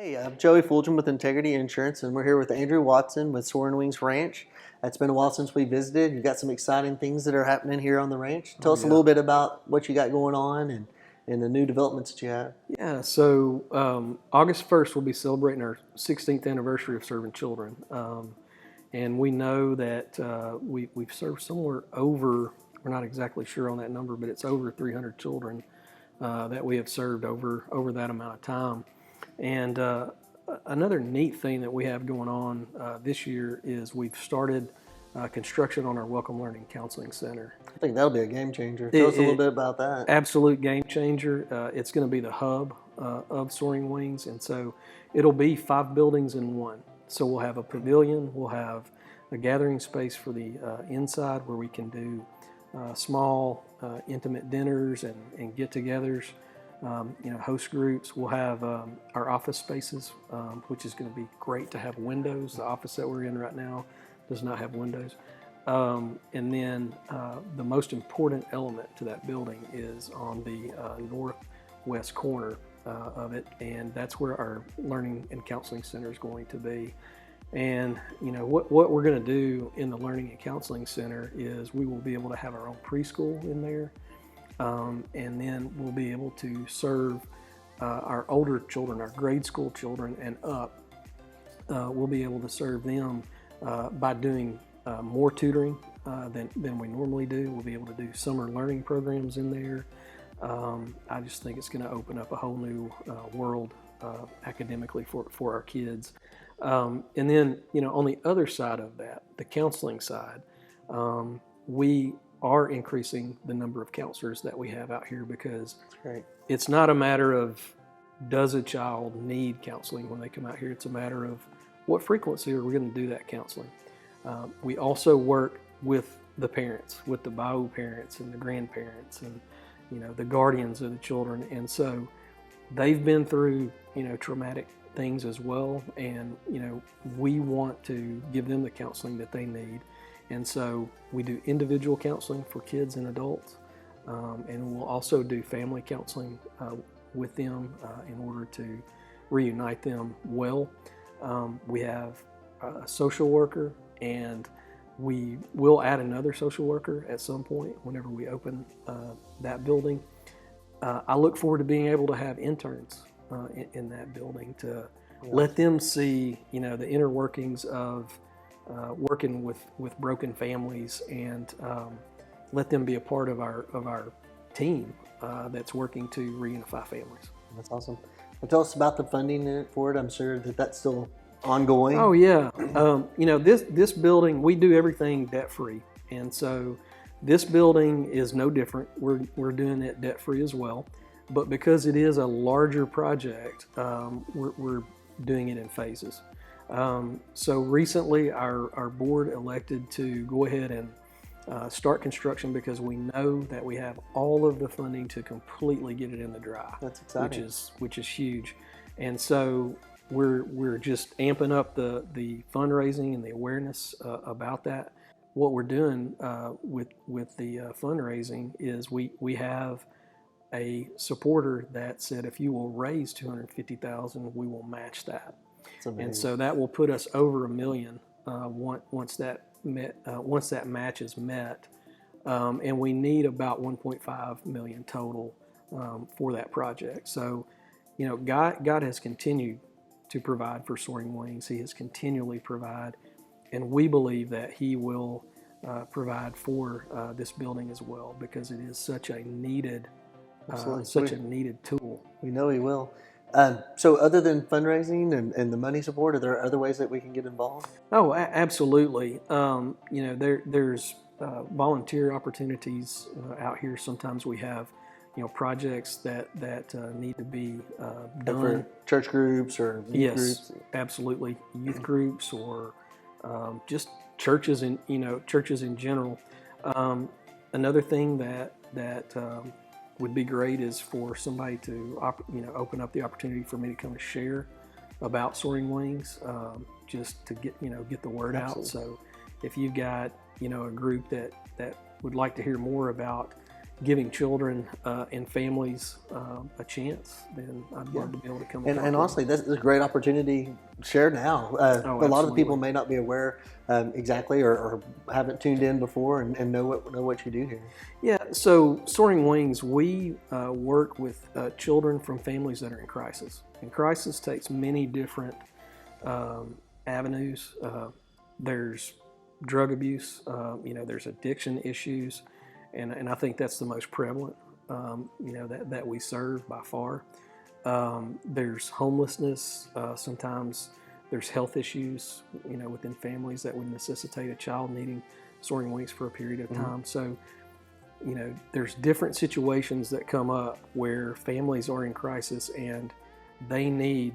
Hey, I'm Joey Fulgham with Integrity Insurance, and we're here with Andrew Watson with Soaring Wings Ranch. It's been a while since we visited. You've got some exciting things that are happening here on the ranch. Tell us a little bit about what you got going on and the new developments that you have. Yeah, so August 1st, we'll be celebrating our 16th anniversary of serving children. And we know that we've served somewhere over, we're not exactly sure on that number, but it's over 300 children that we have served over that amount of time. And another neat thing that we have going on this year is we've started construction on our Welcome Learning Counseling Center. I think that'll be a game changer. Tell us a little bit about that. Absolute game changer. It's going to be the hub of Soaring Wings, and so it'll be 5 buildings in one. So we'll have a pavilion, we'll have a gathering space for the inside where we can do small, intimate dinners and get-togethers. Host groups. We'll have our office spaces, which is going to be great to have windows. The office that we're in right now does not have windows. And then the most important element to that building is on the northwest corner of it, and that's where our Learning and Counseling Center is going to be. And what we're going to do in the Learning and Counseling Center is we will be able to have our own preschool in there. And then we'll be able to serve our older children, our grade school children and up. We'll be able to serve them by doing more tutoring than we normally do. We'll be able to do summer learning programs in there. I just think it's going to open up a whole new world academically for our kids. And then, on the other side of that, the counseling side, we are increasing the number of counselors that we have out here because it's not a matter of does a child need counseling when they come out here. It's a matter of what frequency are we going to do that counseling. We also work with the parents, with the bio parents and the grandparents and the guardians of the children, and so they've been through traumatic things as well, and we want to give them the counseling that they need. And so we do individual counseling for kids and adults, and we'll also do family counseling with them in order to reunite them well. We have a social worker, and we will add another social worker at some point whenever we open that building. I look forward to being able to have interns in that building to let them see the inner workings of working with broken families, and let them be a part of our team that's working to reunify families. That's awesome. Well, tell us about the funding for it. I'm sure that's still ongoing. Oh yeah. This building, we do everything debt free, and so this building is no different. We're doing it debt free as well, but because it is a larger project, we're doing it in phases. So recently our board elected to go ahead and start construction because we know that we have all of the funding to completely get it in the dry. That's exciting. Which is huge. And so we're just amping up the fundraising and the awareness about that. What we're doing with the fundraising is we have a supporter that said if you will raise $250,000, we will match that. And so that will put us over $1 million once that match is met, and we need about $1.5 million total for that project. So, God has continued to provide for Soaring Wings. He has continually provided, and we believe that He will provide for this building as well, because it is such a needed tool. We know He will. So other than fundraising and the money support, are there other ways that we can get involved? Oh, absolutely. There's volunteer opportunities out here. Sometimes we have, projects that need to be done. For church groups or youth groups? Absolutely. Youth groups or just churches in general. Another thing that would be great is for somebody to open up the opportunity for me to come and share about Soaring Wings, just to get the word Absolutely. out. So if you've got a group that would like to hear more about giving children and families a chance, then I'd love to be able to come. And honestly, this is a great opportunity shared now. A lot of people may not be aware exactly or haven't tuned in before and know what you do here. Yeah, so Soaring Wings, we work with children from families that are in crisis. And crisis takes many different avenues. There's drug abuse, there's addiction issues, and I think that's the most prevalent, that we serve by far. There's homelessness. Sometimes there's health issues, within families that would necessitate a child needing Soaring Wings for a period of time. So, there's different situations that come up where families are in crisis and they need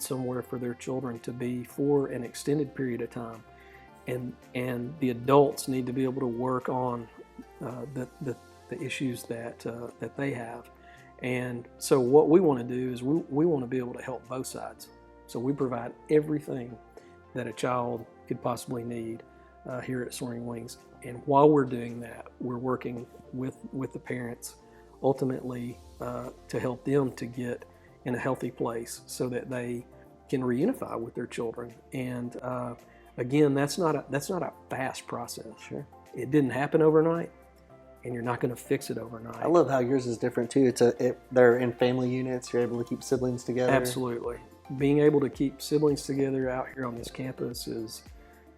somewhere for their children to be for an extended period of time, and the adults need to be able to work on the issues that they have. And so what we want to do is we want to be able to help both sides. So we provide everything that a child could possibly need here at Soaring Wings. And while we're doing that, we're working with the parents ultimately to help them to get in a healthy place so that they can reunify with their children. And again, that's not a fast process. Sure. It didn't happen overnight, and you're not going to fix it overnight. I love how yours is different too. They're in family units. You're able to keep siblings together. Absolutely. Being able to keep siblings together out here on this campus is,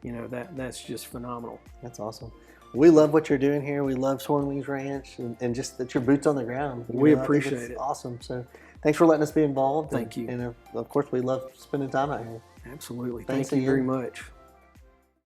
that's just phenomenal. That's awesome. We love what you're doing here. We love Soaring Wings Ranch and just that your boots on the ground. We appreciate it. Awesome. So thanks for letting us be involved. Thank you. And of course, we love spending time out here. Absolutely. Thanks Thank you again. very much.